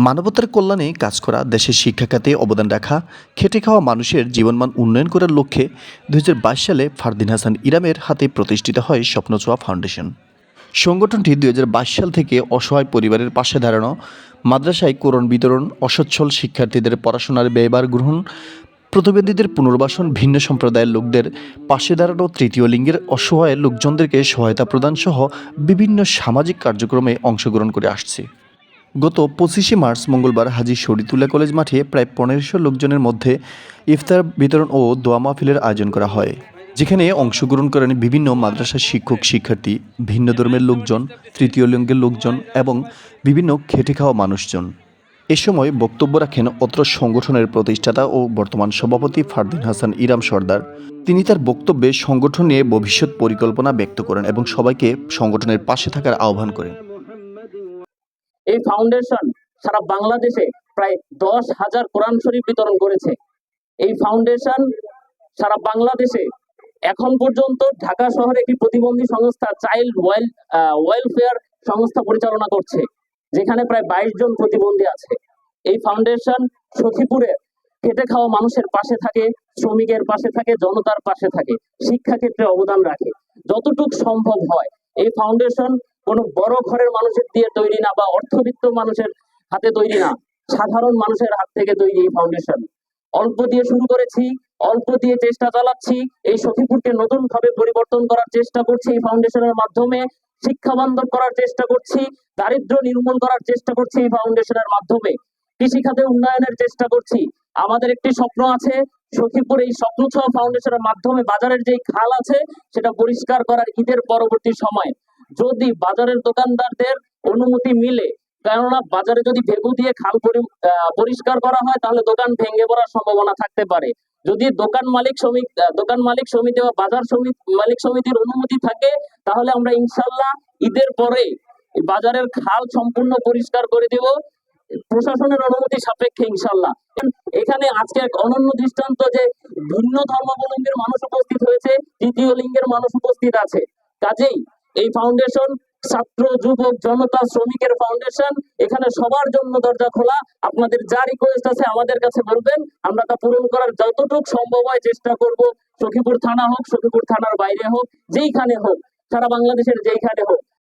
মানবতার কল্যাণে কাজ করা, দেশের শিক্ষা খাতে অবদান রাখা, খেটে খাওয়া মানুষের জীবনমান উন্নয়ন করার লক্ষ্যে ২০২২ সালে ফারদিন হাসান ইরামের হাতে প্রতিষ্ঠিত হয় স্বপ্নছোয়া ফাউন্ডেশন। সংগঠনটি ২০২২ সাল থেকে অসহায় পরিবারের পাশে দাঁড়ানো, মাদ্রাসায় কোরআন বিতরণ, অসচ্ছল শিক্ষার্থীদের পড়াশোনার ব্যয়ভার গ্রহণ, প্রতিবন্ধীদের পুনর্বাসন, ভিন্ন সম্প্রদায়ের লোকদের পাশে দাঁড়ানো, তৃতীয় লিঙ্গের অসহায় লোকজনদেরকে সহায়তা প্রদান সহ বিভিন্ন সামাজিক কার্যক্রমে অংশগ্রহণ করে আসছে। গত ২৫শে মার্চ মঙ্গলবার হাজী শরীয়তুল্লাহ কলেজ মাঠে প্রায় ১৫০০ লোকজনের মধ্যে ইফতার বিতরণ ও দোয়া মাহফিলের আয়োজন করা হয়, যেখানে অংশগ্রহণ করেন বিভিন্ন মাদ্রাসার শিক্ষক শিক্ষার্থী, ভিন্ন ধর্মের লোকজন, তৃতীয় লিঙ্গের লোকজন এবং বিভিন্ন খেটে খাওয়া মানুষজন। এ সময় বক্তব্য রাখেন অত্র সংগঠনের প্রতিষ্ঠাতা ও বর্তমান সভাপতি ফারদিন হাসান ইরাম সর্দার। তিনি তার বক্তব্যে সংগঠন নিয়ে ভবিষ্যৎ পরিকল্পনা ব্যক্ত করেন এবং সবাইকে সংগঠনের পাশে থাকার আহ্বান করেন। এই ফাউন্ডেশন সারা বাংলাদেশে প্রায় ১০,০০০ কোরআন শরীফ বিতরণ করেছে। এই ফাউন্ডেশন সারা বাংলাদেশে এখন পর্যন্ত ঢাকা শহরে একটি প্রতিবন্ধী সংস্থা চাইল্ড ওয়েলফেয়ার সংস্থা পরিচালনা করছে, যেখানে প্রায় ২২ জন প্রতিবন্ধী আছে। এই ফাউন্ডেশন সখীপুরে খেটে খাওয়া মানুষের পাশে থাকে, শ্রমিকের পাশে থাকে, জনতার পাশে থাকে, শিক্ষা ক্ষেত্রে অবদান রাখে যতটুকু সম্ভব হয়। এই ফাউন্ডেশন কোনো বড় ঘরের মানুষের দিয়ে তৈরি না বা অর্থবিত্ত মানুষের হাতে তৈরি না, সাধারণ মানুষের হাত থেকে তৈরি এই ফাউন্ডেশন। অল্প দিয়ে শুরু করেছি, অল্প দিয়ে চেষ্টা চালাচ্ছি। এই সখীপুরকে নতুন ভাবে পরিবর্তন করার চেষ্টা করছি এই ফাউন্ডেশনের মাধ্যমে, শিক্ষা বান্ধব করার চেষ্টা করছি, দারিদ্র নির্মূল করার চেষ্টা করছি এই ফাউন্ডেশনের মাধ্যমে, কৃষিখাতে উন্নয়নের চেষ্টা করছি। আমাদের একটি স্বপ্ন আছে, সখীপুর এই স্বপ্নছোয়া ফাউন্ডেশনের মাধ্যমে বাজারের যে খাল আছে সেটা পরিষ্কার করার ঈদের পরবর্তী সময়, যদি বাজারের দোকানদারদের অনুমতি মিলে। কেননা বাজারে যদি ভেগু দিয়ে খাল পরিষ্কার করা হয় তাহলে দোকান ভেঙে পড়ার সম্ভাবনা থাকতে পারে। যদি দোকান মালিক সমিতি বা বাজার মালিক সমিতির অনুমতি থাকে তাহলে আমরা ইনশাল্লাহ ঈদের পরে বাজারের খাল সম্পূর্ণ পরিষ্কার করে দেব, প্রশাসনের অনুমতি সাপেক্ষে ইনশাল্লাহ। এখানে আজকে এক অনন্য দৃষ্টান্ত যে ভিন্ন ধর্মাবলম্বীর মানুষ উপস্থিত হয়েছে, তৃতীয় লিঙ্গের মানুষ উপস্থিত আছে। কাজেই এই ফাউন্ডেশন ছাত্র, যুবক, জনতা, শ্রমিকের ফাউন্ডেশন, এখানে সবার জন্য দরজা খোলা। আপনাদের যা রিকোয়েস্ট আছে আমাদের কাছে বলবেন, আমরা তা পূরণ করার যতটুকু সম্ভব হয় চেষ্টা করব। সখীপুর থানা হোক, সখীপুর থানার বাইরে হোক, যেইখানে হোক, সারা বাংলাদেশের যেইখানে হোক।